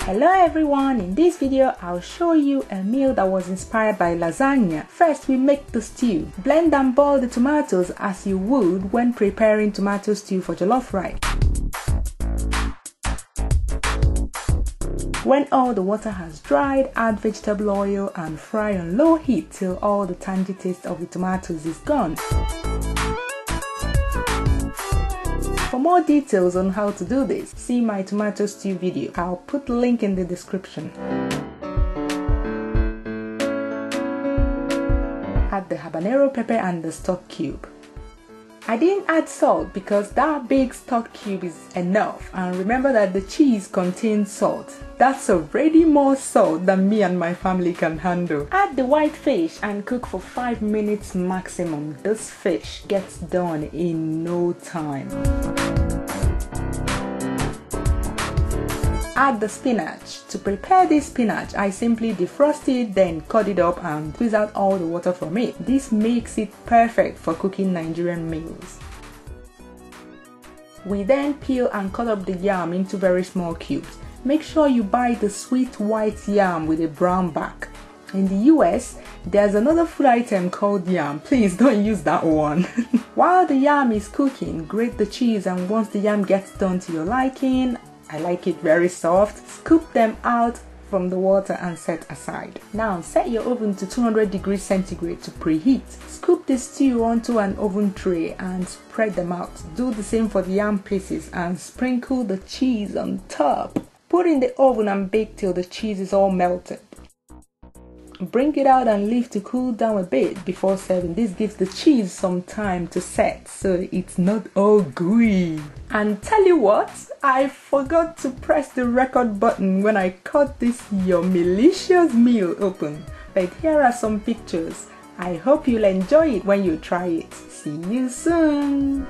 Hello everyone, in this video I'll show you a meal that was inspired by lasagna. First we make the stew. Blend and boil the tomatoes as you would when preparing tomato stew for jollof rice. When all the water has dried, add vegetable oil and fry on low heat till all the tangy taste of the tomatoes is gone. For more details on how to do this, see my tomato stew video. I'll put the link in the description. Add the habanero pepper and the stock cube. I didn't add salt because that big stock cube is enough, and remember that the cheese contains salt. That's already more salt than me and my family can handle. Add the white fish and cook for 5 minutes maximum. This fish gets done in no time. Add the spinach. To prepare this spinach, I simply defrost it, then cut it up and squeeze out all the water from it. This makes it perfect for cooking Nigerian meals. We then peel and cut up the yam into very small cubes. Make sure you buy the sweet white yam with a brown back. In the US, there's another food item called yam. Please don't use that one. While the yam is cooking, grate the cheese, and once the yam gets done to your liking, I like it very soft, scoop them out from the water and set aside. Now set your oven to 200 degrees centigrade to preheat. Scoop the stew onto an oven tray and spread them out. Do the same for the yam pieces and sprinkle the cheese on top. Put in the oven and bake till the cheese is all melted. Bring it out and leave to cool down a bit before serving. This gives the cheese some time to set so it's not all gooey. And tell you what, I forgot to press the record button when I cut this yummy-licious meal open. But here are some pictures. I hope you'll enjoy it when you try it. See you soon!